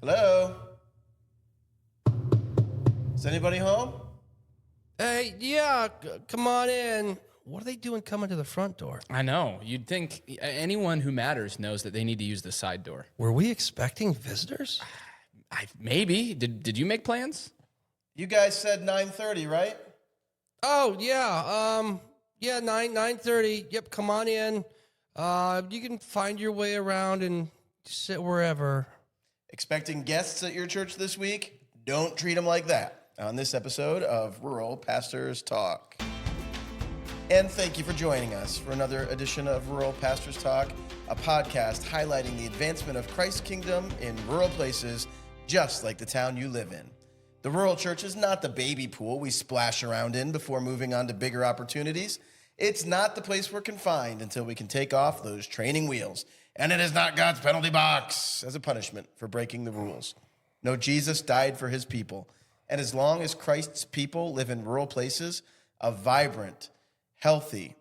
Hello? Is anybody home? Hey, yeah, come on in. What are they doing coming to the front door? I know. You'd think anyone who matters knows that they need to use the side door. Were we expecting visitors? Maybe. Did you make plans? You guys said 9:30, right? Oh, yeah. 9:30. Yep, come on in. You can find your way around and sit wherever. Expecting guests at your church this week? Don't treat them like that on this episode of Rural Pastors Talk. And thank you for joining us for another edition of Rural Pastors Talk, a podcast highlighting the advancement of Christ's kingdom in rural places just like the town you live in. The rural church is not the baby pool we splash around in before moving on to bigger opportunities. It's not the place we're confined until we can take off those training wheels. And it is not God's penalty box as a punishment for breaking the rules. No, Jesus died for his people. And as long as Christ's people live in rural places, a vibrant, healthy,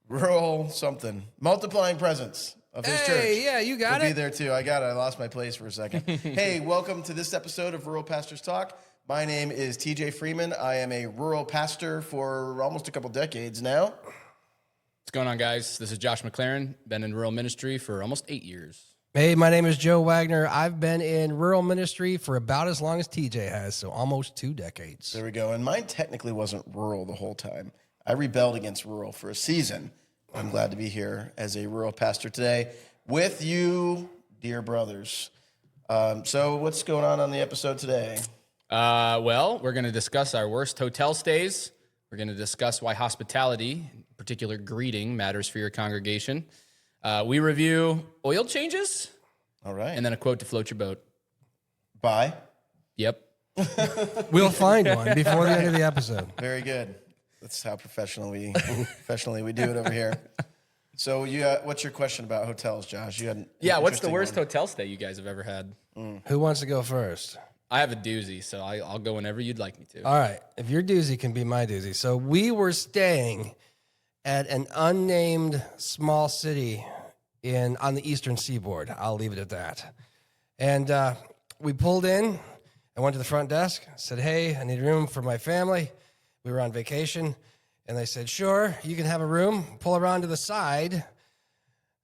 rural something, multiplying presence of his church. Hey, yeah, you got will it. be there too. I got it. I lost my place for a second. Hey, welcome to this episode of Rural Pastors Talk. My name is TJ Freeman. I am a rural pastor for almost a couple decades now. What's going on, guys? This is Josh MacClaren. Been in rural ministry for almost 8 years. Hey, my name is Joe Wagner. I've been in rural ministry for about as long as TJ has, so almost 2 decades. There we go. And mine technically wasn't rural the whole time. I rebelled against rural for a season. I'm glad to be here as a rural pastor today with you, dear brothers. So what's going on the episode today? Well, we're going to discuss our worst hotel stays. We're going to discuss why hospitality, in particular greeting, matters for your congregation. We review oil changes. All right. And then a quote to float your boat. Bye. Yep. We'll find one before the end of the episode. Very good. That's how professionally we do it over here. So what's your question about hotels, Josh? You had What's the worst hotel stay you guys have ever had? Who wants to go first? I have a doozy, so I'll go whenever you'd like me to. All right. If your doozy can be my doozy. So we were staying at an unnamed small city on the eastern seaboard. I'll leave it at that. And we pulled in. I went to the front desk, said, hey, I need a room for my family. We were on vacation. And they said, sure, you can have a room. Pull around to the side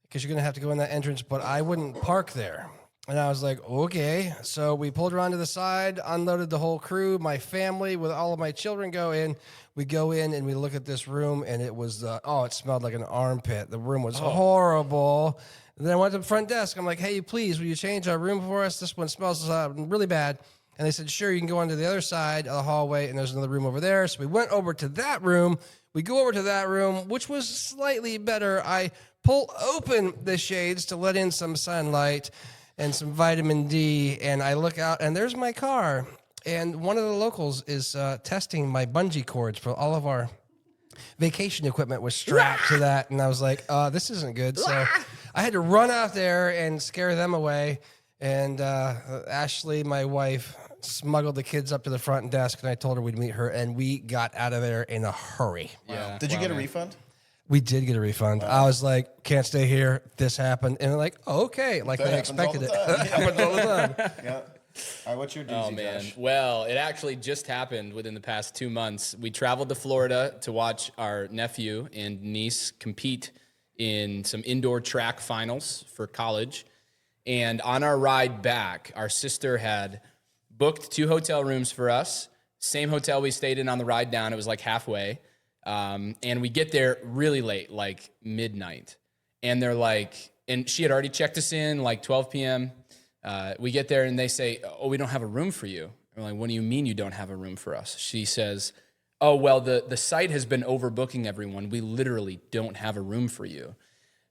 because you're going to have to go in that entrance, but I wouldn't park there. And I was like, okay. So we pulled around to the side, unloaded the whole crew, my family with all of my children go in. We go in and we look at this room, and it was, it smelled like an armpit. The room was horrible. And then I went to the front desk. I'm like, hey, please, will you change our room for us? This one smells really bad. And they said, sure, you can go onto the other side of the hallway, and there's another room over there. So we went over to that room. We go over to that room, which was slightly better. I pull open the shades to let in some sunlight and some vitamin D, and I look out, and there's my car. And one of the locals is testing my bungee cords for all of our vacation equipment was strapped to that, and I was like, this isn't good. So I had to run out there and scare them away, and Ashley, my wife, smuggled the kids up to the front desk, and I told her we'd meet her, and we got out of there in a hurry. Yeah. Did you get a refund? We did get a refund. Wow. I was like, can't stay here. This happened. And they're like, okay, like they expected it. Happens all the time. Yeah. All right, what's your doozy, Oh, man. Josh? Well, it actually just happened within the past 2 months. We traveled to Florida to watch our nephew and niece compete in some indoor track finals for college. And on our ride back, our sister had booked 2 hotel rooms for us. Same hotel we stayed in on the ride down. It was like halfway. And we get there really late, like midnight. And they're like, and she had already checked us in like 12 p.m. We get there and they say, oh, we don't have a room for you. We're like, what do you mean you don't have a room for us? She says, oh, well, the site has been overbooking everyone. We literally don't have a room for you.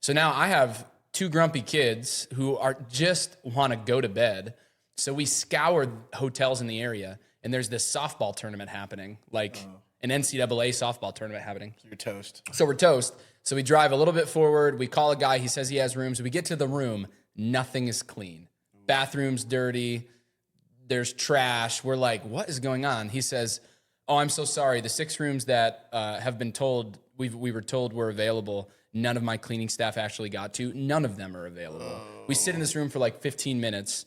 So now I have 2 grumpy kids who just want to go to bed. So we scoured hotels in the area, and there's this softball tournament happening, like an NCAA softball tournament happening. So you're toast. So we're toast. So we drive a little bit forward. We call a guy. He says he has rooms. We get to the room. Nothing is clean. Bathroom's dirty. There's trash. We're like, what is going on? He says, oh, I'm so sorry. The 6 rooms that have been told, we were told were available, none of my cleaning staff actually got to. None of them are available. We sit in this room for like 15 minutes.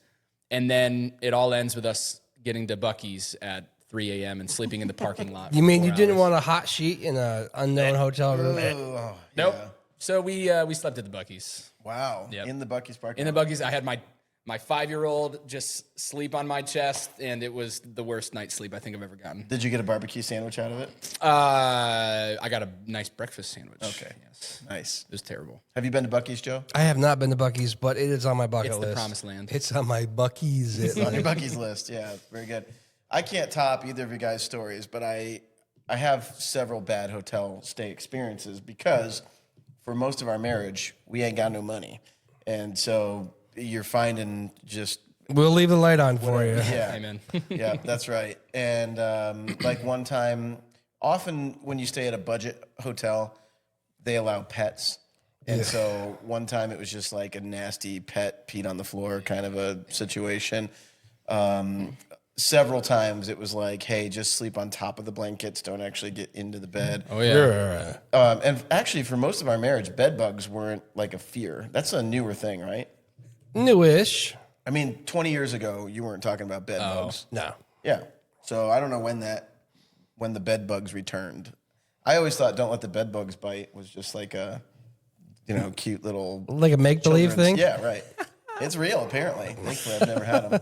And then it all ends with us getting to Buc-ee's at 3 a.m. and sleeping in the parking lot. You mean for you 4 didn't hours. want a hot sheet in an unknown hotel room? Oh, Nope. yeah. So we slept at the Buc-ee's. Wow. Yep. In the Buc-ee's parking In the lot. Buc-ee's, I had my 5-year-old just sleep on my chest, and it was the worst night's sleep I think I've ever gotten. Did you get a barbecue sandwich out of it? I got a nice breakfast sandwich. Okay. Yes. Nice. It was terrible. Have you been to Buc-ee's, Joe? I have not been to Buc-ee's, but it is on my bucket It's list. the promised land. It's on my Buc-ee's. It's on your Buc-ee's list. Yeah, very good. I can't top either of you guys' stories, but I have several bad hotel stay experiences because for most of our marriage, we ain't got no money. And so you're finding just We'll leave the light on for you. yeah. Amen. Yeah, that's right. And like one time, often when you stay at a budget hotel, they allow pets. And so one time it was just like a nasty pet peed on the floor kind of a situation. Several times it was like, hey, just sleep on top of the blankets. Don't actually get into the bed. Oh, yeah. And actually, for most of our marriage, bed bugs weren't like a fear. That's a newer thing, right? Newish. I mean, 20 years ago, you weren't talking about bed bugs. No. Yeah. So I don't know when the bed bugs returned. I always thought "Don't let the bed bugs bite" was just like a, cute little Like a make-believe children's- thing? Yeah, right. It's real, apparently. Thankfully, I've never had them.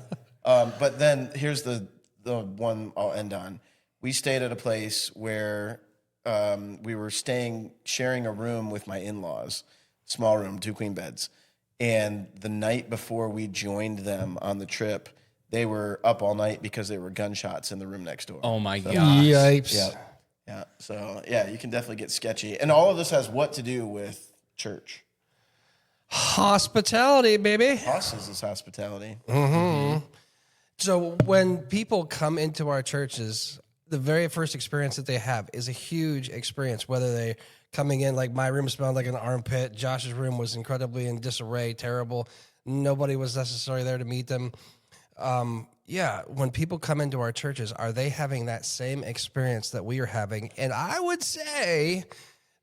But then here's the one I'll end on. We stayed at a place where we were sharing a room with my in-laws, small room, 2 queen beds. And the night before we joined them on the trip, they were up all night because there were gunshots in the room next door. Oh, my gosh. Yipes. Yeah. Yeah. So, yeah, you can definitely get sketchy. And all of this has what to do with church? Hospitality, baby. Hosses is hospitality. So when people come into our churches, the very first experience that they have is a huge experience, whether they coming in, like my room smelled like an armpit. Josh's room was incredibly in disarray, terrible. Nobody was necessarily there to meet them. When people come into our churches, are they having that same experience that we are having? And I would say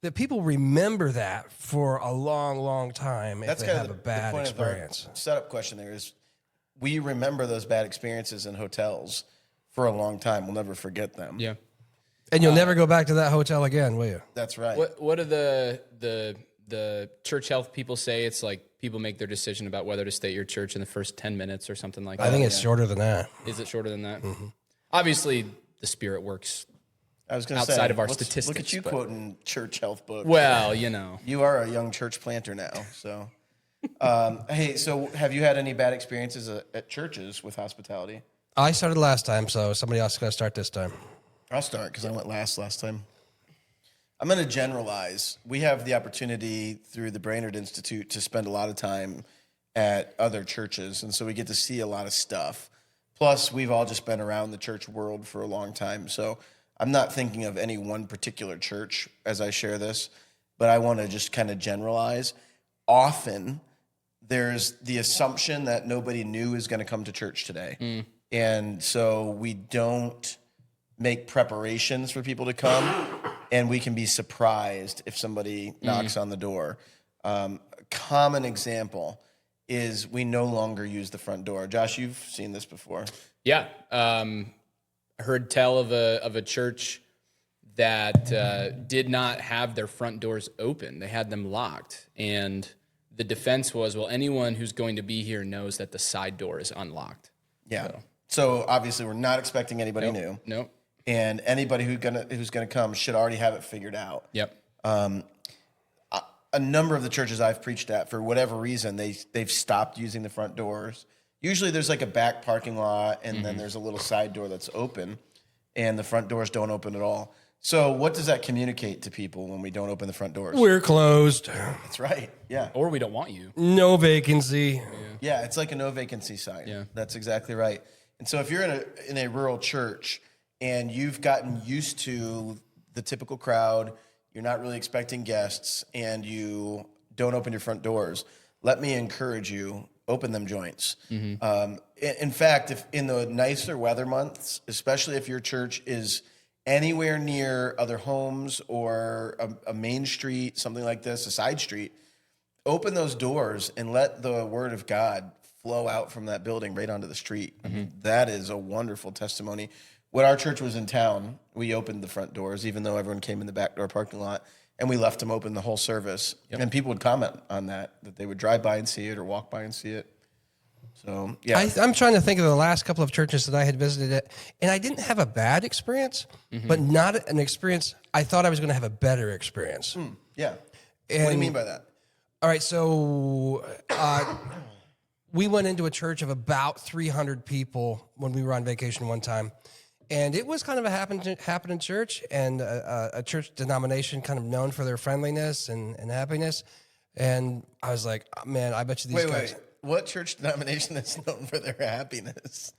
that people remember that for a long, long time if they have a bad experience. Setup question there is we remember those bad experiences in hotels for a long time. We'll never forget them. Yeah. And you'll never go back to that hotel again, will you? That's right. What do the church health people say? It's like people make their decision about whether to stay at your church in the first 10 minutes or something like that. I think it's shorter than that. Is it shorter than that? Mm-hmm. Obviously, the Spirit works. I was going to say, outside of our look statistics, at you but- quoting church health books. Well, You are a young church planter now, so. Hey, so have you had any bad experiences at churches with hospitality? I started last time, so somebody else is going to start this time. I'll start because I went last time. I'm going to generalize. We have the opportunity through the Brainerd Institute to spend a lot of time at other churches, and so we get to see a lot of stuff. Plus, we've all just been around the church world for a long time, so I'm not thinking of any one particular church as I share this, but I want to just kind of generalize. Often, there's the assumption that nobody new is going to come to church today, and so we don't make preparations for people to come, and we can be surprised if somebody knocks on the door. Common example is we no longer use the front door. Josh, you've seen this before. Yeah. I heard tell of a church that did not have their front doors open. They had them locked. And the defense was, well, anyone who's going to be here knows that the side door is unlocked. Yeah. So obviously we're not expecting anybody new. Nope. And anybody who's gonna come should already have it figured out. Yep. A number of the churches I've preached at, for whatever reason, they've stopped using the front doors. Usually there's like a back parking lot, and then there's a little side door that's open, and the front doors don't open at all. So what does that communicate to people when we don't open the front doors? We're closed. That's right. Yeah. Or we don't want you. No vacancy. Yeah, it's like a no vacancy sign. Yeah. That's exactly right. And so if you're in a rural church and you've gotten used to the typical crowd, you're not really expecting guests, and you don't open your front doors, let me encourage you, open them joints. In fact, if in the nicer weather months, especially if your church is anywhere near other homes or a main street, something like this, a side street, open those doors and let the word of God flow out from that building right onto the street. I mean, that is a wonderful testimony. When our church was in town, we opened the front doors, even though everyone came in the back door parking lot, and we left them open the whole service. And people would comment on that they would drive by and see it or walk by and see it. So, yeah. I'm trying to think of the last couple of churches that I had visited, and I didn't have a bad experience, but not an experience. I thought I was going to have a better experience. Yeah. What do you mean by that? All right, so we went into a church of about 300 people when we were on vacation one time. And it was kind of a happening church, and a church denomination kind of known for their friendliness and happiness. And I was like, oh, man, I bet you these guys... Wait. What church denomination is known for their happiness?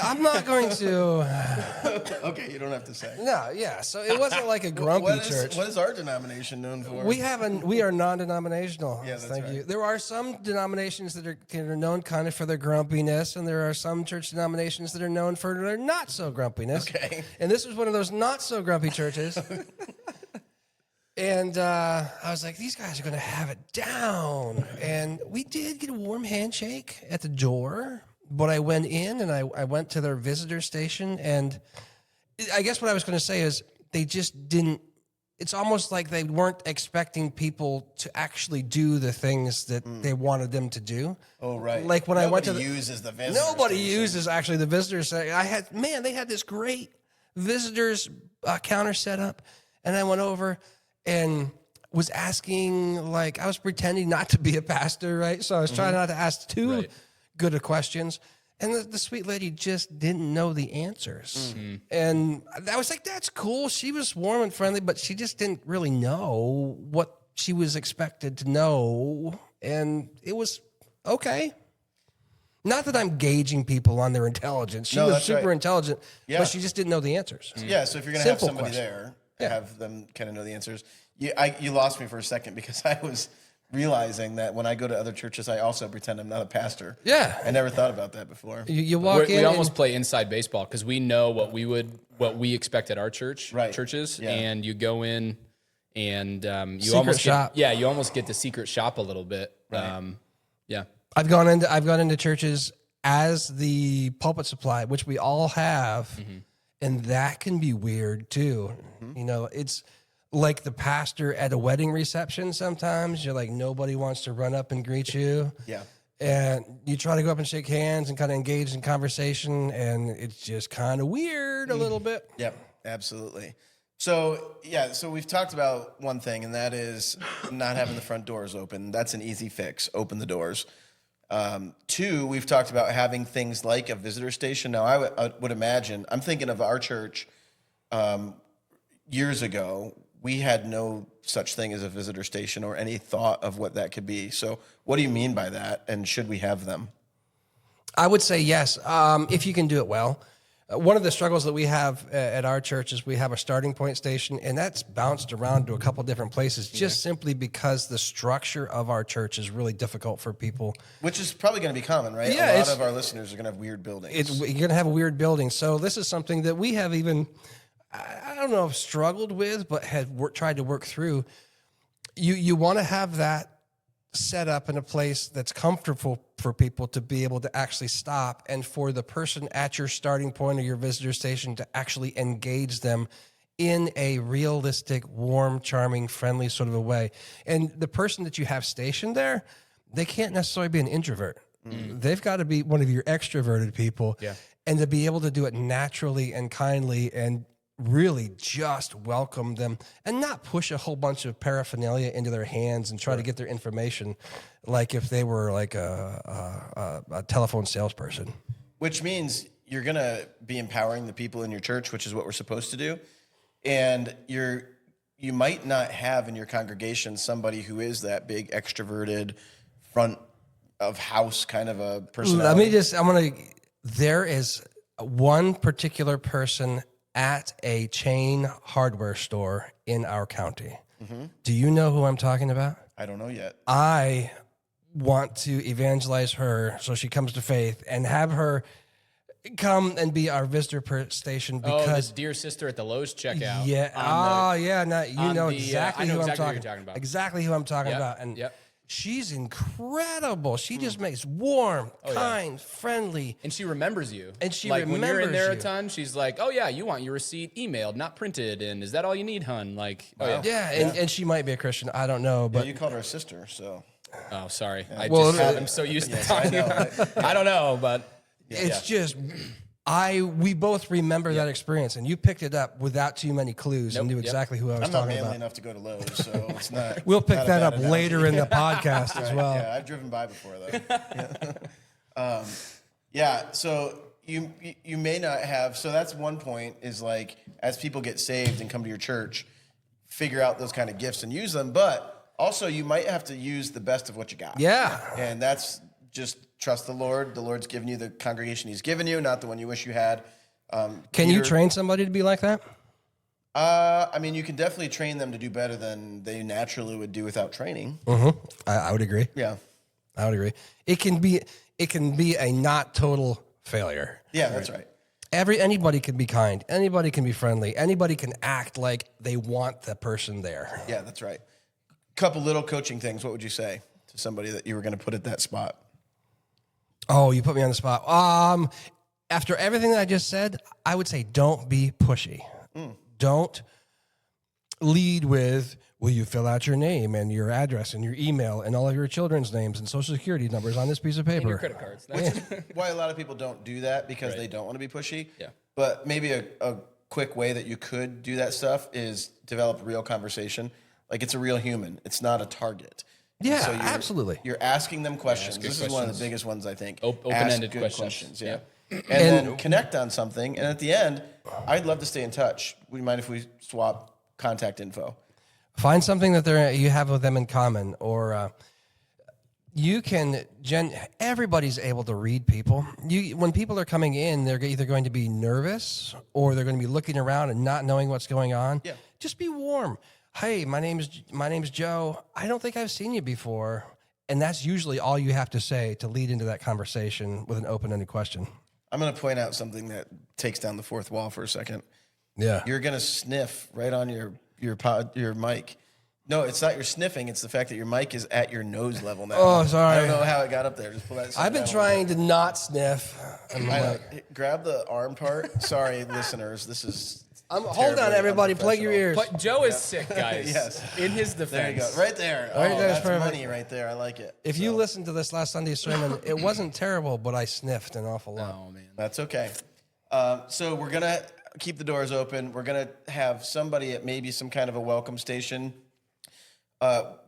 I'm not going to... Okay, you don't have to say. No, yeah. So it wasn't like a grumpy church. What is our denomination known for? We are non-denominational. Yeah, that's Thank right. you. There are some denominations that are known kind of for their grumpiness, and there are some church denominations that are known for their not so grumpiness. Okay. And this was one of those not so grumpy churches. And I was like, these guys are going to have it down. And we did get a warm handshake at the door. But I went in and I went to their visitor station, and I guess what I was going to say is they just didn't. It's almost like they weren't expecting people to actually do the things that they wanted them to do. Oh, right. Like when I went to uses the visitor nobody station. uses actually the visitor station. They had this great visitors counter set up, and I went over and was asking, like, I was pretending not to be a pastor, right? So I was trying not to ask too good of questions. And the sweet lady just didn't know the answers. And I was like, that's cool. She was warm and friendly, but she just didn't really know what she was expected to know. And it was okay. Not that I'm gauging people on their intelligence. She was super intelligent, but she just didn't know the answers. Yeah, so if you're going to have somebody there, have them kind of know the answers. You lost me for a second because I was realizing that when I go to other churches, I also pretend I'm not a pastor. Yeah. I never thought about that before. You walk in. We almost play inside baseball because we know what we expect at our churches, and you go in and you almost get to secret shop a little bit. Right. I've gone into churches as the pulpit supply, which we all have, and that can be weird too. You know, it's like the pastor at a wedding reception. Sometimes you're like, nobody wants to run up and greet you. Yeah. And you try to go up and shake hands and kind of engage in conversation, and it's just kind of weird a little bit. Yep, absolutely. So we've talked about one thing, and that is not having the front doors open. That's an easy fix. Open the doors. Two, we've talked about having things like a visitor station. Now, I would imagine, I'm thinking of our church years ago. We had no such thing as a visitor station or any thought of what that could be. So what do you mean by that, and should we have them? I would say yes, if you can do it well. One of the struggles that we have at our church is we have a starting point station, and that's bounced around to a couple different places just simply because the structure of our church is really difficult for people. Which is probably going to be common, right? Yeah, a lot of our listeners are going to have weird buildings. You're going to have a weird building. So this is something that we have even, I don't know if struggled with, but had tried to work through. You want to have that set up in a place that's comfortable for people to be able to actually stop, and for the person at your starting point or your visitor station to actually engage them in a realistic, warm, charming, friendly sort of a way. And the person that you have stationed there, they can't necessarily be an introvert. They've got to be one of your extroverted people. Yeah. And to be able to do it naturally and kindly and really just welcome them and not push a whole bunch of paraphernalia into their hands and try to get their information like if they were like a telephone salesperson. Which means you're going to be empowering the people in your church, which is what we're supposed to do. And you might not have in your congregation somebody who is that big extroverted front of house kind of a personality. There is one particular person at a chain hardware store in our county. Do you know who I'm talking about? I don't know yet. I want to evangelize her so she comes to faith and have her come and be our visitor station because the dear sister at the Lowe's checkout. Yeah. Now you know exactly who I'm talking about. Exactly who I'm talking about. And She's incredible. She just makes warm, kind, friendly. And she remembers you. And she like when you're in remembers there a you. ton, she's like, "Oh yeah, you want your receipt emailed, not printed, and is that all you need, hun?" Like, oh yeah. And she might be a Christian. I don't know, but You called her a sister, so. Oh, sorry. Well, I'm so used to talking. I don't know, but it's just we both remember that experience, and you picked it up without too many clues and knew exactly who I was I'm not talking manly about. enough to go to Lowe's, so it's not. We'll pick not a that bad up analogy. later in the podcast as well. Yeah, I've driven by before though. So you may not have. So that's one point is like as people get saved and come to your church, figure out those kind of gifts and use them. But also you might have to use the best of what you got. Yeah. And that's just trust the Lord. The Lord's given you the congregation He's given you, not the one you wish you had. Can you train somebody to be like that? I mean, you can definitely train them to do better than they naturally would do without training. I would agree. Yeah. I would agree. It can be a not total failure. Yeah, that's right. Anybody can be kind. Anybody can be friendly. Anybody can act like they want the person there. Yeah, that's right. Couple little coaching things. What would you say to somebody that you were going to put at that spot? Oh, you put me on the spot. After everything that I just said, I would say don't be pushy. Don't lead with, will you fill out your name and your address and your email and all of your children's names and social security numbers on this piece of paper? and your credit cards. That's Why a lot of people don't do that because they don't want to be pushy. Yeah. But maybe a quick way that you could do that stuff is develop real conversation. Like it's a real human. It's not a target. Yeah, So absolutely. You're asking them questions. good This is one of questions. the biggest ones, I think. Open-ended Ask good questions. Yeah. And then connect on something. And at the end, I'd love to stay in touch. Would you mind if we swap contact info? Find something that you have with them in common, or you can. Everybody's able to read people. When people are coming in, they're either going to be nervous or they're going to be looking around and not knowing what's going on. Yeah. Just be warm. Hey, my name's Joe. I don't think I've seen you before, and that's usually all you have to say to lead into that conversation with an open-ended question. I'm going to point out something that takes down the fourth wall for a second. Yeah. You're going to sniff right on your mic. No, it's not your sniffing. It's the fact that your mic is at your nose level now. Oh, sorry. I don't know how it got up there. Just pull that. I've been down. trying to not sniff. Grab the arm part. Sorry, listeners. This is. Hold on, everybody. Plug your ears. But Joe is sick, guys. Yes. In his There you defense. go. Right there. Right there's That's perfect. money right there. I like it. If you listened to this last Sunday's sermon, it wasn't terrible, but I sniffed an awful lot. Oh man. That's okay. So we're going to keep the doors open. We're going to have somebody at maybe some kind of a welcome station,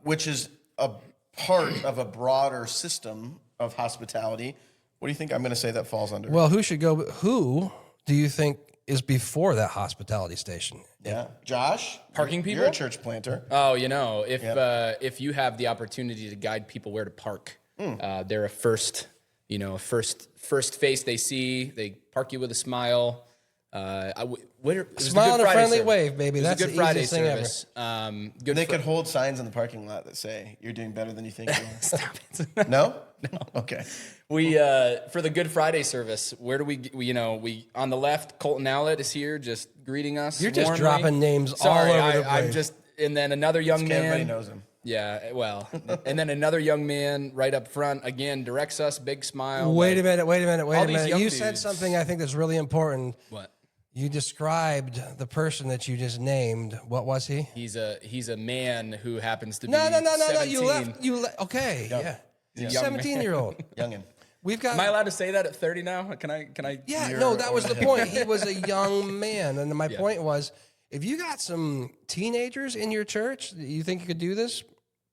which is a part of a broader system of hospitality. What do you think I'm going to say that falls under? Well, who should go? Who do you think is before that hospitality station? Yeah. Josh? Parking people? You're a church planter. Oh, if you have the opportunity to guide people where to park, they're a first face they see. They park you with a smile. Smile and a friendly wave, baby. That's a Good the Friday easiest thing ever. service. They could hold signs in the parking lot that say, you're doing better than you think you are. Stop it. No? No. Okay. We for the Good Friday service, where do we on the left, Colton Allett is here just greeting us. You're just warmly. dropping names Sorry, all over the I'm place. just and then another young Everybody man. knows him. Yeah, well, and then another young man right up front again directs us, big smile. Wait a minute. all these young You said dudes. something I think that's really important. What? You described the person that you just named. What was he? He's a man who happens to be No. 17. You left. Okay. Yeah. He's a young man. 17-year-old. Youngin. We've got. Am I allowed to say that at 30 now? Can I? Yeah, no, that was the point. He was a young man. And my point was, if you got some teenagers in your church that you think you could do this,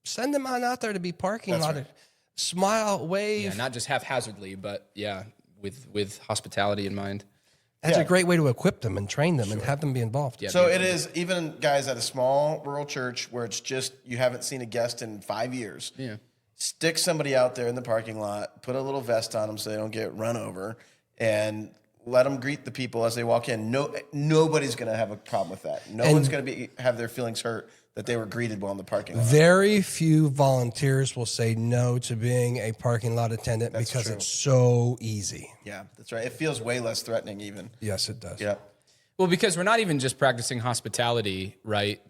send them on out there to be parking lot. right. Smile, wave. Yeah, not just haphazardly, but yeah, with hospitality in mind. That's Yeah. a great way to equip them and train them and have them be involved. Yeah. So it is, even guys at a small rural church where it's just, you haven't seen a guest in 5 years. Yeah. Stick somebody out there in the parking lot, put a little vest on them so they don't get run over, and let them greet the people as they walk in. Nobody's going to have a problem with that. No one's going to have their feelings hurt that they were greeted while in the parking lot. Very few volunteers will say no to being a parking lot attendant because true. it's so easy. Yeah, that's right. It feels way less threatening even. Yes, it does. Yeah. Well, because we're not even just practicing hospitality, right,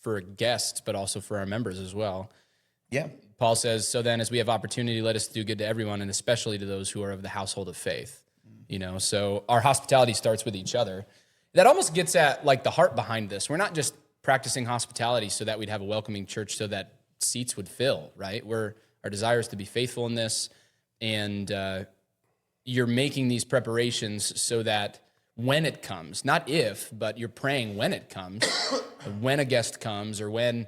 for guests, but also for our members as well. Yeah. Paul says, so then as we have opportunity, let us do good to everyone, and especially to those who are of the household of faith. So our hospitality starts with each other. That almost gets at like the heart behind this. We're not just practicing hospitality so that we'd have a welcoming church so that seats would fill, right? Our desire is to be faithful in this, and you're making these preparations so that when it comes, not if, but you're praying when it comes, when a guest comes, or when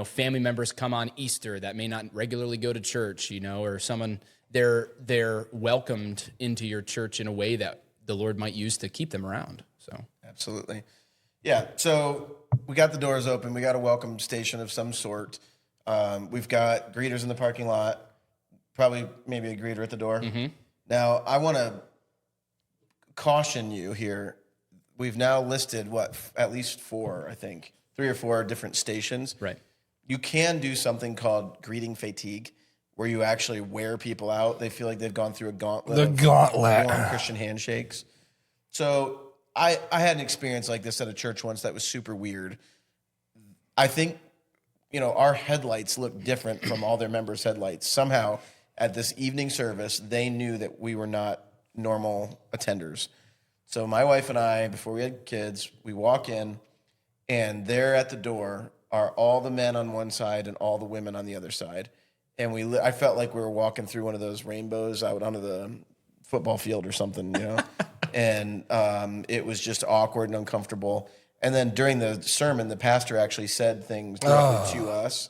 family members come on Easter that may not regularly go to church, or someone they're welcomed into your church in a way that the Lord might use to keep them around. So absolutely, yeah. So we got the doors open. We got a welcome station of some sort. We've got greeters in the parking lot. Probably maybe a greeter at the door. Mm-hmm. Now I want to caution you here. We've now listed at least 4, I think, 3 or 4 different stations. Right. You can do something called greeting fatigue, where you actually wear people out. They feel like they've gone through a gauntlet. The gauntlet. Warm Christian handshakes. So I had an experience like this at a church once that was super weird. I think, our headlights looked different from all their members' headlights. Somehow, at this evening service, they knew that we were not normal attenders. So my wife and I, before we had kids, we walk in, and there at the door are all the men on one side and all the women on the other side. And I felt like we were walking through one of those rainbows out onto the football field or something, and it was just awkward and uncomfortable. And then during the sermon, the pastor actually said things directly to us.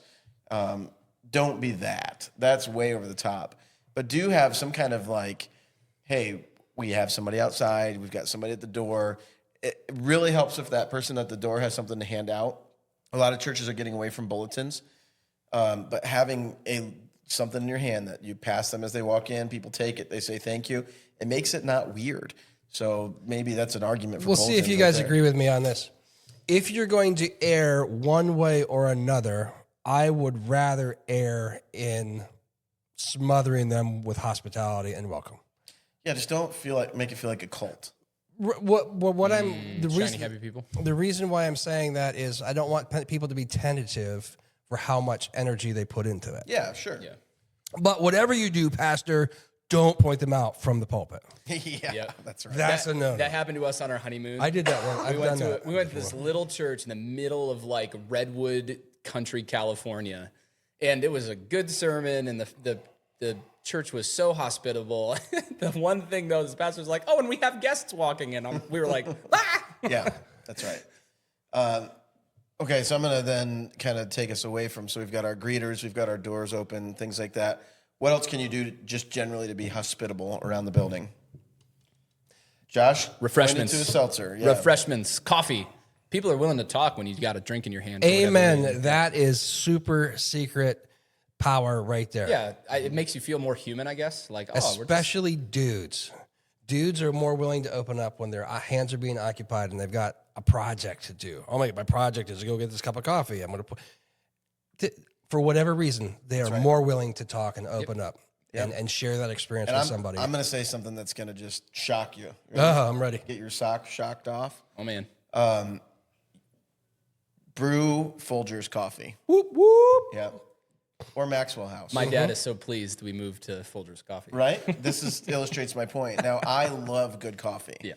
Don't be that. That's way over the top. But do have some kind of like, hey, we have somebody outside. We've got somebody at the door. It really helps if that person at the door has something to hand out. A lot of churches are getting away from bulletins. But having something in your hand that you pass them as they walk in, people take it, they say thank you. It makes it not weird. So maybe that's an argument for We'll see if you guys agree with me on this. If you're going to err one way or another, I would rather err in smothering them with hospitality and welcome. Yeah, just don't make it feel like a cult. Shiny heavy people. The reason why I'm saying that is I don't want people to be tentative for how much energy they put into it. Yeah, sure. Yeah. But whatever you do, Pastor, don't point them out from the pulpit. Yeah, that's right. That's a no. That happened to us on our honeymoon. I did that one. We went to this little church in the middle of like Redwood Country, California, and it was a good sermon, and the church was so hospitable. The one thing though, the pastor was like, "Oh, and we have guests walking in." We were like, "Ah!" Yeah, that's right. Okay, so I'm going to then kind of take us away from, so we've got our greeters, we've got our doors open, things like that. What else can you do just generally to be hospitable around the building? Josh? Refreshments. To a seltzer. Yeah. Refreshments, coffee. People are willing to talk when you've got a drink in your hand. Amen. That is super secret power right there. Yeah, it makes you feel more human, I guess. Like, especially dudes. Dudes are more willing to open up when their hands are being occupied and they've got a project to do. Oh my project is to go get this cup of coffee. I'm going to for whatever reason, they are more willing to talk and open up and share that experience with somebody. I'm going to say something that's going to just shock you. I'm ready. Get your sock shocked off. Oh man. Brew Folgers coffee. Whoop whoop. Yeah. Or Maxwell House. My dad is so pleased we moved to Folgers coffee. Right? This illustrates my point. Now, I love good coffee. Yeah.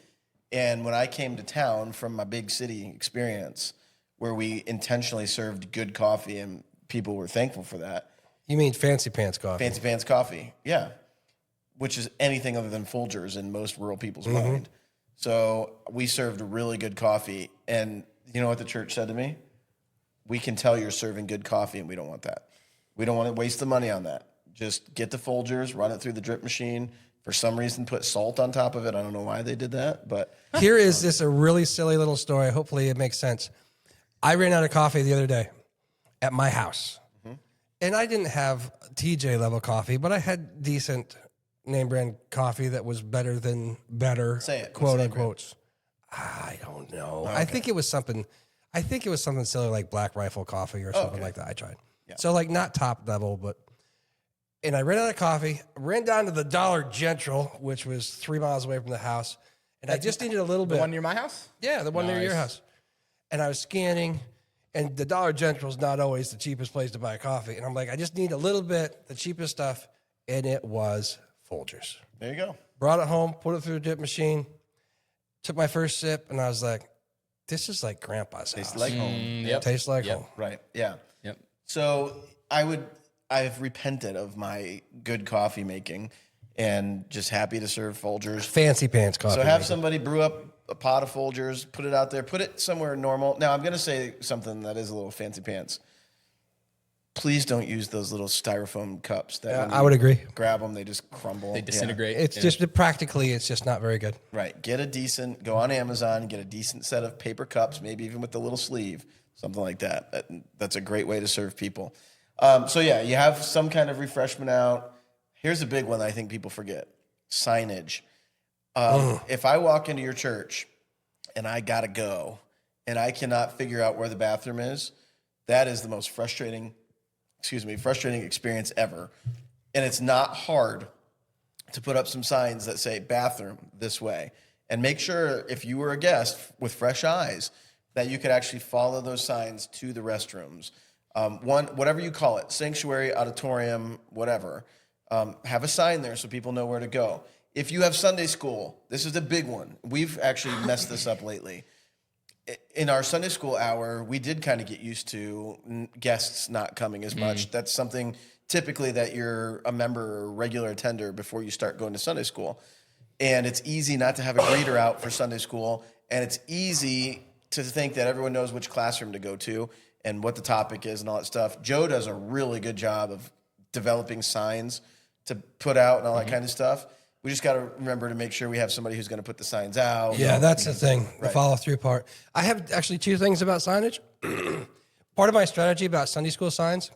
And when I came to town from my big city experience, where we intentionally served good coffee and people were thankful for that. You mean fancy pants coffee? Fancy pants coffee, yeah. Which is anything other than Folgers in most rural people's mind. So we served really good coffee. And you know what the church said to me? We can tell you're serving good coffee and we don't want that. We don't want to waste the money on that. Just get the Folgers, run it through the drip machine. For some reason, put salt on top of it. I don't know why they did that, but here is this a really silly little story. Hopefully, it makes sense. I ran out of coffee the other day at my house, and I didn't have TJ level coffee, but I had decent name brand coffee that was better than better. Say it, quote unquote. I don't know. Okay. I think it was something silly like Black Rifle coffee or something like that. I tried. Yeah. So like not top level, but. And I ran out of coffee, ran down to the Dollar General, which was 3 miles away from the house, and I just needed a little bit. The one near my house? Yeah, the one near your house. And I was scanning, And the Dollar General is not always the cheapest place to buy coffee. And I'm like, I just need a little bit, the cheapest stuff. And it was Folgers. There you go. Brought it home, put it through the dip machine, took my first sip, and I was like, this is like Grandpa's Tastes house. like home. Yep. Tastes like Yep. home. Right. Yeah. Yep. So I've repented of my good coffee making and just happy to serve Folgers. Fancy pants coffee. So have maker. somebody brew up a pot of Folgers, put it out there, put it somewhere normal. Now I'm going to say something that is a little fancy pants. Please don't use those little styrofoam cups. That when I you would agree. grab them, they just crumble. They disintegrate. It's just practically, it's just not very good. Right. Go on Amazon, get a decent set of paper cups, maybe even with the little sleeve, something like that. That's a great way to serve people. So yeah, you have some kind of refreshment out. Here's a big one that I think people forget: signage. If I walk into your church and I gotta go and I cannot figure out where the bathroom is, that is the most frustrating experience ever. And it's not hard to put up some signs that say bathroom this way, and make sure if you were a guest with fresh eyes that you could actually follow those signs to the restrooms. Whatever you call it, sanctuary, auditorium, whatever, have a sign there so people know where to go. If you have Sunday school, this is a big one. We've actually messed this up lately. In our Sunday school hour, we did kind of get used to guests not coming as much. That's something typically that you're a member or regular attender before you start going to Sunday school. And it's easy not to have a greeter out for Sunday school. And it's easy to think that everyone knows which classroom to go to and what the topic is and all that stuff. Joe does a really good job of developing signs to put out and all that kind of stuff. We just got to remember to make sure we have somebody who's going to put the signs out. Yeah, that's the thing, the follow-through part. I have actually two things about signage. Part of my strategy about Sunday school signs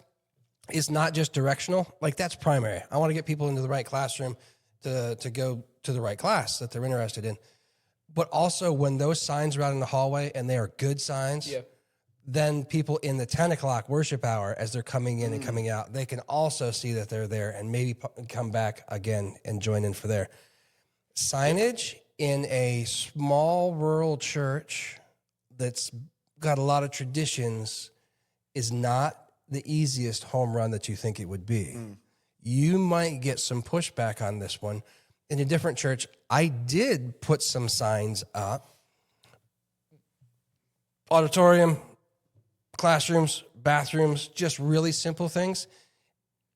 is not just directional. Like, that's primary. I want to get people into the right classroom to go to the right class that they're interested in. But also, when those signs are out in the hallway and they are good signs, then people in the 10 o'clock worship hour, as they're coming in and coming out, they can also see that they're there and maybe come back again and join in for their signage in a small rural church that's got a lot of traditions is not the easiest home run that you think it would be. You might get some pushback on this one. In a different church, I did put some signs up. Auditorium, classrooms, bathrooms, just really simple things.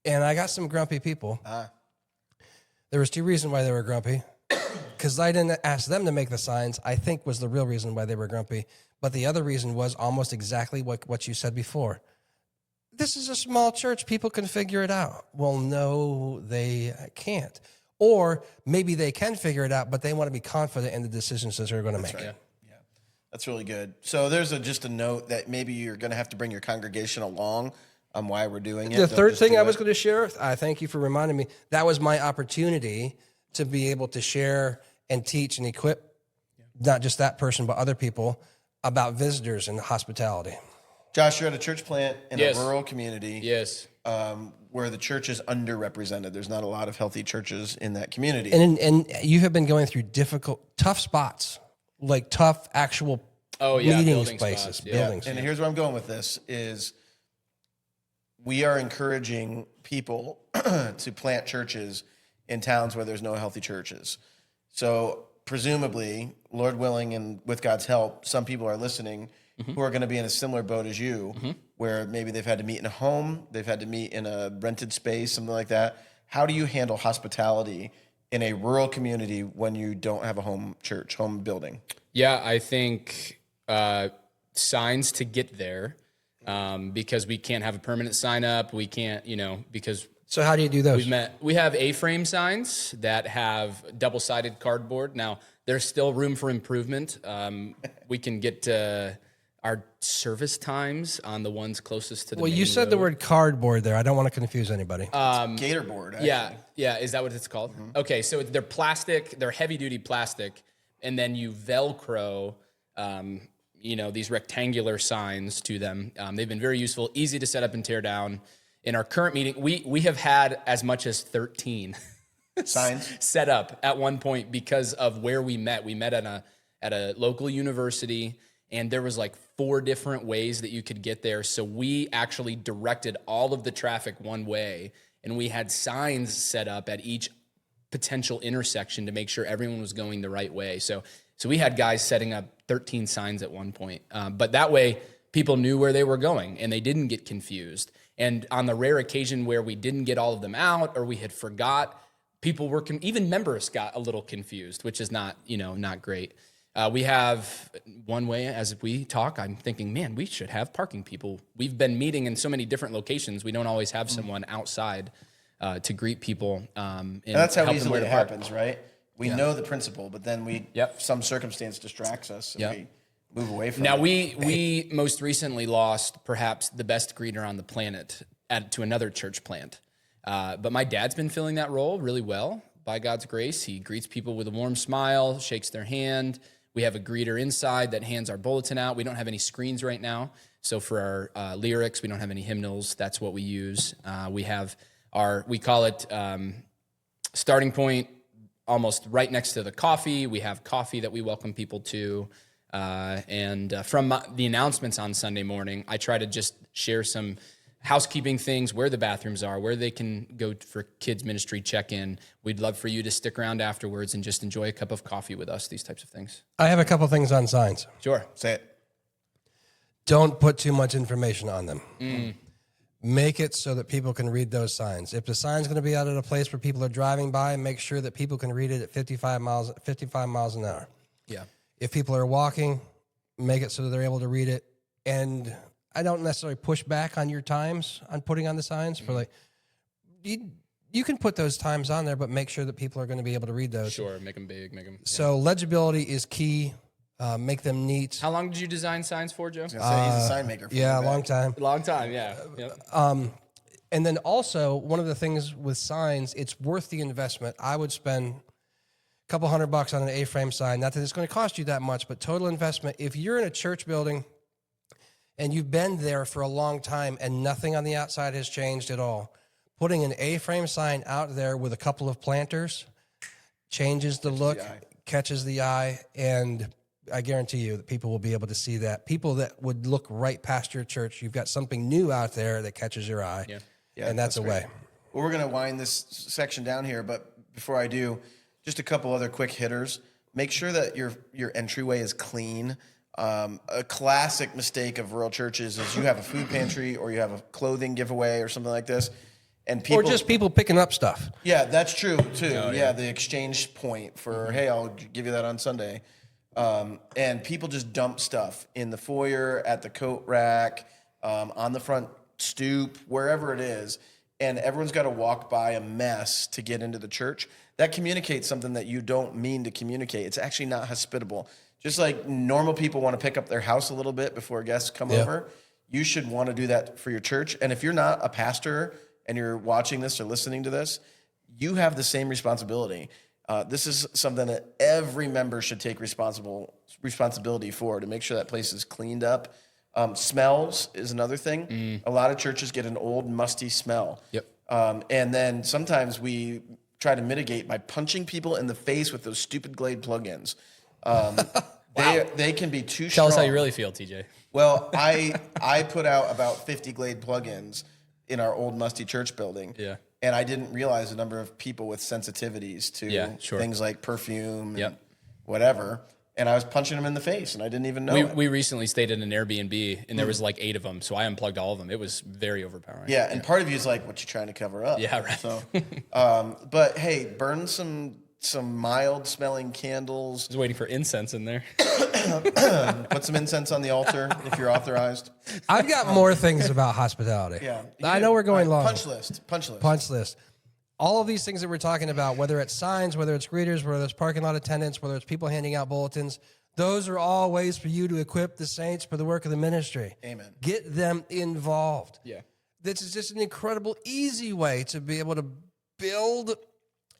And I got some grumpy people. There was two reasons why they were grumpy. Because I didn't ask them to make the signs, I think was the real reason why they were grumpy. But the other reason was almost exactly what you said before. This is a small church. People can figure it out. Well, no, they can't. Or maybe they can figure it out, but they want to be confident in the decisions that they're going to make. Right. Yeah, that's really good. So there's just a note that maybe you're going to have to bring your congregation along on why we're doing it. The third thing I was going to share, I thank you for reminding me, that was my opportunity to be able to share and teach and equip not just that person, but other people about visitors and hospitality. Josh, you're at a church plant in a rural community. Yes. Where the church is underrepresented. There's not a lot of healthy churches in that community. And you have been going through tough spots, like tough actual meeting spaces, buildings. And here's where I'm going with this is we are encouraging people to plant churches in towns where there's no healthy churches. So presumably, Lord willing, and with God's help, some people are listening who are going to be in a similar boat as you, where maybe they've had to meet in a home, they've had to meet in a rented space, something like that. How do you handle hospitality in a rural community when you don't have a home church, home building? Yeah, I think signs to get there, because we can't have a permanent sign up. We can't, because... So how do you do those? We have A-frame signs that have double-sided cardboard. Now, there's still room for improvement. We can get our service times on the ones closest to the main you said the word cardboard there. I don't want to confuse anybody. Gator board, actually. Yeah. Is that what it's called? Okay, so they're plastic. They're heavy-duty plastic, and then you Velcro, these rectangular signs to them. They've been very useful, easy to set up and tear down. In our current meeting, we have had as much as 13 signs set up at one point because of where we met. We met at a local university, and there was like 4 different ways that you could get there. So we actually directed all of the traffic one way, and we had signs set up at each potential intersection to make sure everyone was going the right way. So we had guys setting up 13 signs at one point, but that way people knew where they were going and they didn't get confused. And on the rare occasion where we didn't get all of them out or we had forgot, people were even members got a little confused, which is not great. We have one way as we talk, I'm thinking, man, we should have parking people. We've been meeting in so many different locations. We don't always have someone outside to greet people. And that's how help them easily where it to park. happens, right? We know the principle, but then some circumstance distracts us and we move away from it. Now, we most recently lost perhaps the best greeter on the planet to another church plant. But my dad's been filling that role really well, by God's grace. He greets people with a warm smile, shakes their hand. We have a greeter inside that hands our bulletin out. We don't have any screens right now. So for our lyrics, we don't have any hymnals. That's what we use. We have we call it starting point, almost right next to the coffee. We have coffee that we welcome people to. And from the announcements on Sunday morning, I try to just share some housekeeping things, where the bathrooms are, where they can go for kids ministry check-in. We'd love for you to stick around afterwards and just enjoy a cup of coffee with us, these types of things. I have a couple things on signs. Sure. Say it. Don't put too much information on them. Make it so that people can read those signs. If the sign's going to be out at a place where people are driving by, make sure that people can read it at 55 miles an hour. Yeah. If people are walking, make it so that they're able to read it. And I don't necessarily push back on your times on putting on the signs for like, you can put those times on there, but make sure that people are going to be able to read those. Sure. Make them big. Make them. So legibility is key. Make them neat. How long did you design signs for, Joe? I was gonna say, he's a sign maker. Yeah, a long time. Long time. Yeah. And then also, one of the things with signs, it's worth the investment. I would spend a couple $100 on an A-frame sign. Not that it's going to cost you that much, but total investment. If you're in a church building and you've been there for a long time and nothing on the outside has changed at all, putting an A-frame sign out there with a couple of planters changes the look, catches the eye, and I guarantee you that people will be able to see that. People that would look right past your church, you've got something new out there that catches your eye. Yeah, and that's a way. Well, we're going to wind this section down here, but before I do, just a couple other quick hitters. Make sure that your entryway is clean. A classic mistake of rural churches is you have a food pantry or you have a clothing giveaway or something like this, and people, or just people picking up stuff. Yeah, that's true too. The exchange point for hey, I'll give you that on Sunday. And people just dump stuff in the foyer, at the coat rack, on the front stoop, wherever it is, and everyone's got to walk by a mess to get into the church. That communicates something that you don't mean to communicate. It's actually not hospitable. Just like normal people want to pick up their house a little bit before guests come over, you should want to do that for your church. And if you're not a pastor and you're watching this or listening to this, you have the same responsibility. This is something that every member should take responsibility for, to make sure that place is cleaned up. Smells is another thing. A lot of churches get an old, musty smell. Yep. And then sometimes we try to mitigate by punching people in the face with those stupid Glade plugins. They can be too strong. Tell us how you really feel, TJ. Well, I put out about 50 Glade plugins in our old, musty church building. Yeah. And I didn't realize the number of people with sensitivities to things like perfume and whatever. And I was punching them in the face, and I didn't even know it. We recently stayed in an Airbnb, and there was like 8 of them, so I unplugged all of them. It was very overpowering. Yeah, and part of you is like, what you trying to cover up? Yeah, right. So, but hey, burn some mild-smelling candles. I was waiting for incense in there. Put some incense on the altar if you're authorized. I've got more things about hospitality. Yeah, I know we're going long. Punch list. All of these things that we're talking about, whether it's signs, whether it's greeters, whether it's parking lot attendants, whether it's people handing out bulletins, those are all ways for you to equip the saints for the work of the ministry. Amen. Get them involved. Yeah. This is just an incredible, easy way to be able to build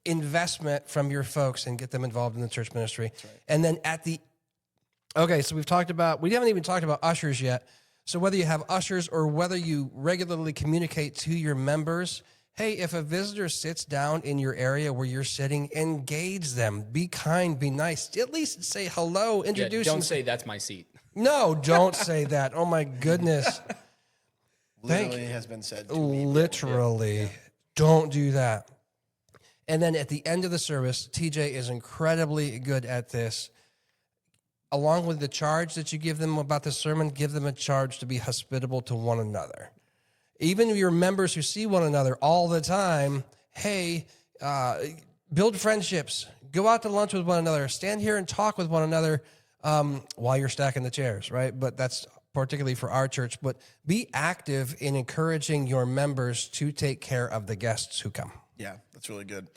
investment from your folks and get them involved in the church ministry. That's right. And then so we haven't even talked about ushers yet. So whether you have ushers or whether you regularly communicate to your members, hey, if a visitor sits down in your area where you're sitting, engage them. Be kind, be nice. At least say hello, introduce Don't them. say that's my seat. No, don't say that. Oh my goodness. Literally has been said to me. Literally. Don't do that. And then at the end of the service, TJ is incredibly good at this. Along with the charge that you give them about the sermon, give them a charge to be hospitable to one another. Even your members who see one another all the time, hey, build friendships, go out to lunch with one another, stand here and talk with one another while you're stacking the chairs, right? But that's particularly for our church. But be active in encouraging your members to take care of the guests who come. Yeah, that's really good.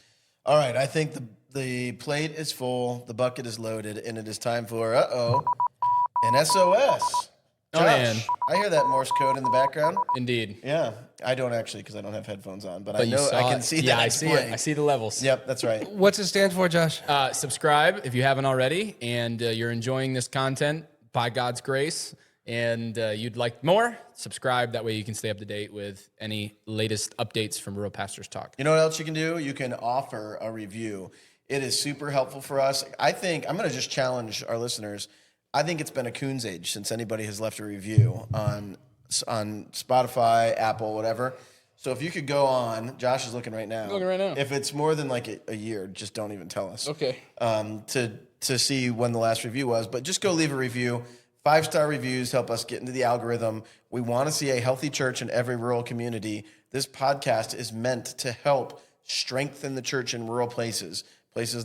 All right, I think the plate is full, the bucket is loaded, and it is time for, an SOS. Josh, man. I hear that Morse code in the background. Indeed. Yeah, I don't actually because I don't have headphones on, but I But you know saw I can it. see that. Yeah, I it's see playing. it. I see the levels. Yep, that's right. What's it stand for, Josh? Subscribe if you haven't already, and you're enjoying this content by God's grace, and you'd like more, subscribe. That way you can stay up to date with any latest updates from Rural Pastors Talk. You know what else you can do? You can offer a review. It is super helpful for us. I think I'm going to just challenge our listeners. I think it's been a coon's age since anybody has left a review on Spotify, Apple, whatever. So if you could go on, Josh is looking right now. Looking right now. If it's more than like a year, just don't even tell us. Okay. To see when the last review was, but just go leave a review. 5-star reviews help us get into the algorithm. We want to see a healthy church in every rural community. This podcast is meant to help strengthen the church in rural places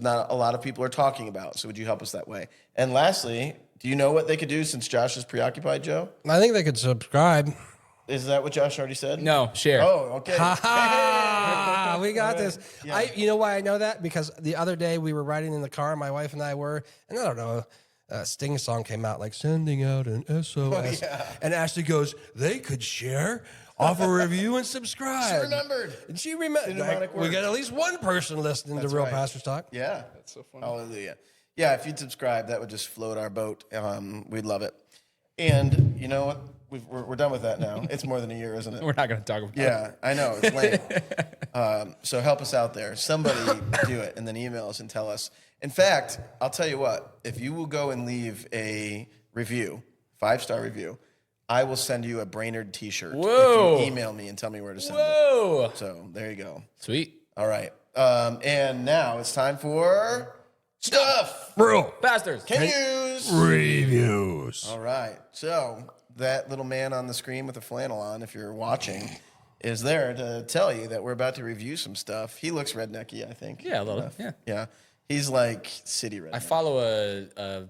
not a lot of people are talking about. So would you help us that way? And lastly, do you know what they could do since Josh is preoccupied, Joe? I think they could subscribe. Is that what Josh already said? No, share. Oh, okay. We got this. Yeah. You know why I know that? Because the other day we were riding in the car, my wife and I were, and I don't know, a Sting song came out like sending out an SOS. And Ashley goes, they could share, offer a review, and subscribe. She remembered. And she remembered. Mnemonic We works. got at least one person listening to Real right. Pastors Talk. Yeah. That's so funny. Hallelujah. Yeah, if you'd subscribe, that would just float our boat. We'd love it. And you know what? We're done with that now. It's more than a year, isn't it? We're not going to talk about it. Yeah, I know. It's lame. So help us out there. Somebody do it and then email us and tell us. In fact, I'll tell you what. If you will go and leave a review, 5-star review, I will send you a Brainerd t-shirt. Whoa. If you email me and tell me where to send Whoa. it. So there you go. Sweet. All right. And now it's time for Stuff Real Pastors. Can Use. Reviews. All right. So that little man on the screen with the flannel on, if you're watching, is there to tell you that we're about to review some stuff. He looks rednecky, I think. Yeah, a little. Yeah. Yeah. He's like city redneck. I follow a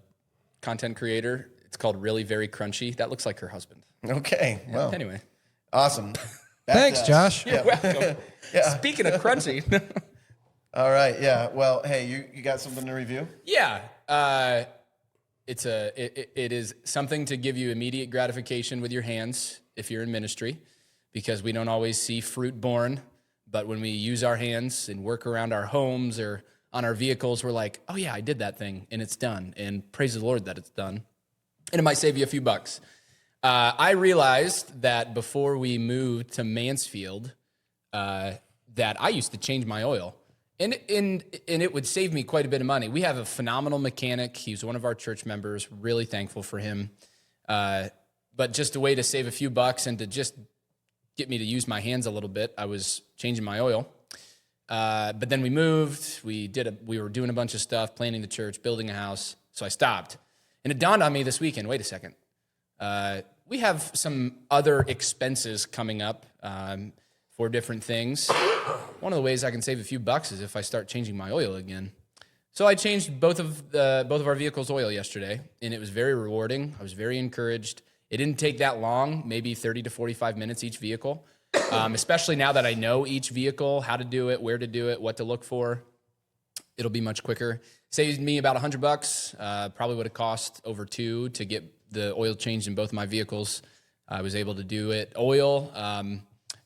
content creator. It's called Really Very Crunchy. That looks like her husband. Okay. Well, Anyway. awesome. Back Thanks, to us. Josh. You're welcome. Speaking of crunchy. All right. Yeah. Well, hey, you got something to review? Yeah. It is something to give you immediate gratification with your hands if you're in ministry, because we don't always see fruit born. But when we use our hands and work around our homes or on our vehicles, we're like, oh yeah, I did that thing and it's done. And praise the Lord that it's done. And it might save you a few bucks. I realized that before we moved to Mansfield, that I used to change my oil. And it would save me quite a bit of money. We have a phenomenal mechanic. He's one of our church members. Really thankful for him. But just a way to save a few bucks and to just get me to use my hands a little bit, I was changing my oil. But then we moved. We were doing a bunch of stuff, planning the church, building a house. So I stopped. And it dawned on me this weekend, wait a second. We have some other expenses coming up for different things. One of the ways I can save a few bucks is if I start changing my oil again. So I changed both of our vehicles' oil yesterday, and it was very rewarding. I was very encouraged. It didn't take that long, maybe 30 to 45 minutes each vehicle, especially now that I know each vehicle, how to do it, where to do it, what to look for. It'll be much quicker. Saved me about $100. Probably would have cost over $2 to get the oil changed in both of my vehicles. I was able to do it. Oil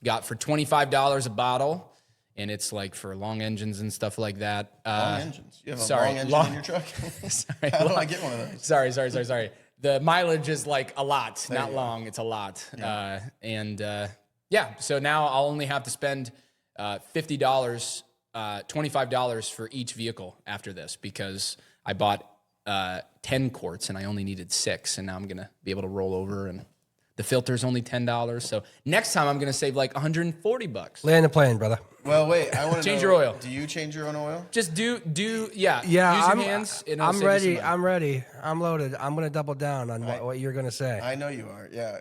got for $25 a bottle. And it's like for long engines and stuff like that. Long engines. You have a long engine in your truck? Sorry. How do I get one of those? Sorry. The mileage is like a lot, not long. It's a lot. Yeah. So now I'll only have to spend $50, $25 for each vehicle after this, because I bought 10 quarts and I only needed 6, and now I'm gonna be able to roll over, and the filter's only $10. So next time I'm gonna save like $140. Land the plane, brother. Well, wait. I want to Change your oil. Do you change your own oil? Just yeah. Use your hands. And it'll I'm save you ready. some money. I'm ready. I'm loaded. I'm gonna double down on what you're gonna say. I know you are. Yeah.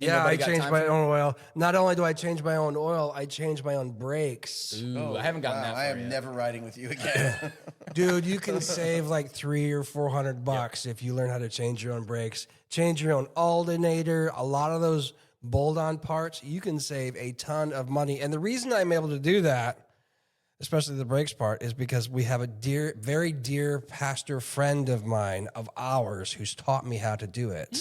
Yeah, Nobody I got changed time my for it? own oil. Not only do I change my own oil, I change my own brakes. Ooh, I haven't gotten Wow, that far I am yet. never riding with you again. Dude, you can save like $300 or $400 if you learn how to change your own brakes, change your own alternator. A lot of those bolt-on parts, you can save a ton of money. And the reason I'm able to do that, especially the brakes part, is because we have a very dear pastor friend of mine, of ours, who's taught me how to do it,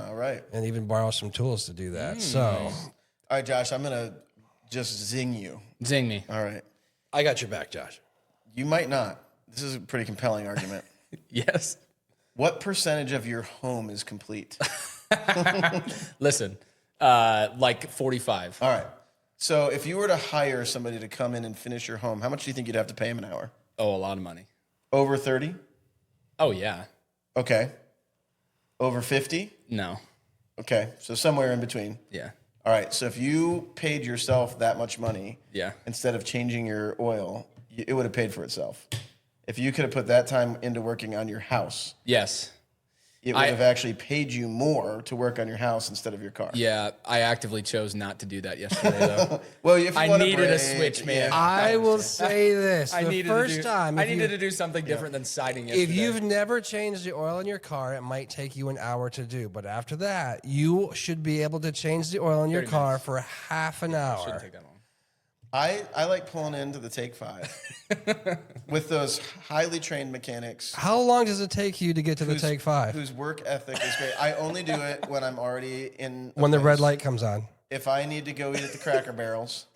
All right. and even borrow some tools to do that. So All right, Josh, I'm going to just zing you. Zing me. All right. I got your back, Josh. You might not. This is a pretty compelling argument. Yes. What percentage of your home is complete? Listen, like 45. All right. So if you were to hire somebody to come in and finish your home, how much do you think you'd have to pay them an hour? Oh, a lot of money. Over 30? Oh, yeah. Okay. Over 50? No. Okay. So somewhere in between. Yeah. All right. So if you paid yourself that much money, Yeah. instead of changing your oil, it would have paid for itself. If you could have put that time into working on your house, Yes. it would have actually paid you more to work on your house instead of your car. Yeah, I actively chose not to do that yesterday, though. Well, if you I want needed a break, switch, man. yeah. I will say this: I the needed first to do, time, I if you- needed to do something different than siding yesterday. If you've never changed the oil in your car, it might take you an hour to do. But after that, you should be able to change the oil in your car for half an hour. Shouldn't take that long. I like pulling into the Take 5 with those highly trained mechanics How long does it take you to get to the Take 5? whose work ethic is great. I only do it when I'm already in a When the red place. light comes on. If I need to go eat at the Cracker Barrels,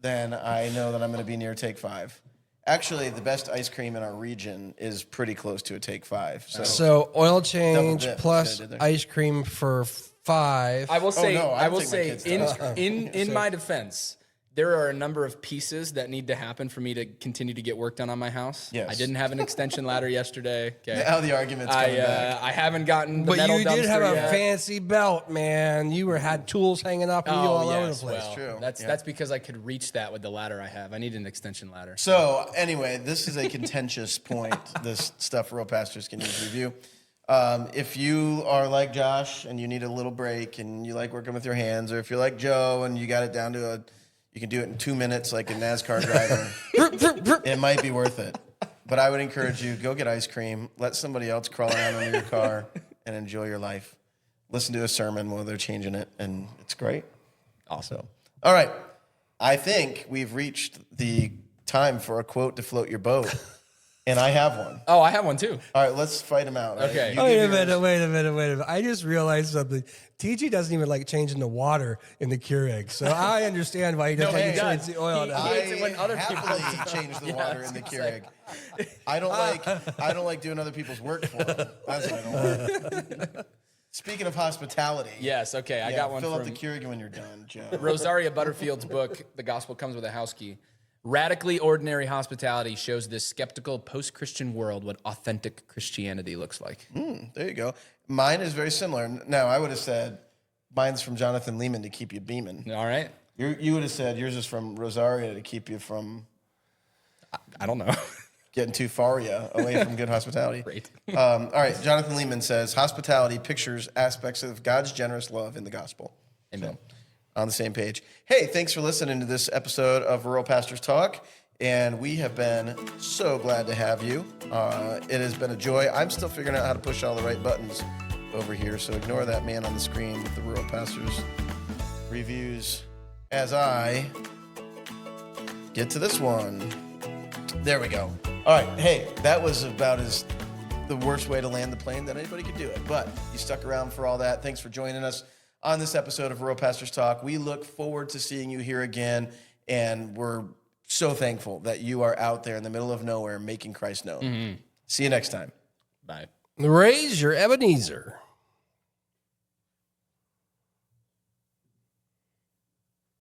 then I know that I'm going to be near Take 5. Actually, the best ice cream in our region is pretty close to a Take 5. So oil change dip, plus see what I did there? ice cream for $5. I will say, no, I I would will take my say, kids to in my defense, there are a number of pieces that need to happen for me to continue to get work done on my house. Yes. I didn't have an extension ladder yesterday. Okay. Now the argument's coming back. I haven't gotten the But metal you did dumpster have a yet. fancy belt, man. You had tools hanging up from you all over the yes, place. well, True. That's because I could reach that with the ladder I have. I need an extension ladder. So anyway, this is a contentious point, this stuff real pastors can use to review. If you are like Josh and you need a little break and you like working with your hands, or if you're like Joe and you got it down to you can do it in 2 minutes like a NASCAR driver, it might be worth it. But I would encourage you, go get ice cream, let somebody else crawl around under your car and enjoy your life. Listen to a sermon while they're changing it, and it's great. Awesome. All right. I think we've reached the time for a quote to float your boat. And I have one. Oh, I have one too. All right, let's fight them out. Right? Okay. You Wait give a yours. minute. I just realized something. TG doesn't even like changing the water in the Keurig. So I understand why he doesn't No, he like to change does. the oil He- now. he- hates it when other people happily change the water in the Keurig. I don't like doing other people's work for them. That's what I don't like. Speaking of hospitality. Yes, okay. I got one Fill from up the Keurig when you're done, Joe. Rosaria Butterfield's book, The Gospel Comes with a House Key. Radically ordinary hospitality shows this skeptical post-Christian world what authentic Christianity looks like. There you go. Mine is very similar. Now, I would have said mine's from Jonathan Lehman to keep you beaming. All right? You would have said yours is from Rosaria to keep you from I don't know. getting too far away from good hospitality. Great. All right, Jonathan Lehman says, hospitality pictures aspects of God's generous love in the gospel. Amen. So, on the same page. Hey, thanks for listening to this episode of Rural Pastors Talk, and we have been so glad to have you. It has been a joy. I'm still figuring out how to push all the right buttons over here, so ignore that man on the screen with the Rural Pastors reviews as I get to this one. There we go. All right, hey, that was about the worst way to land the plane that anybody could do it, but you stuck around for all that. Thanks for joining us on this episode of Rural Pastors Talk. We look forward to seeing you here again, and we're so thankful that you are out there in the middle of nowhere making Christ known. See you next time. Bye. Raise your Ebenezer.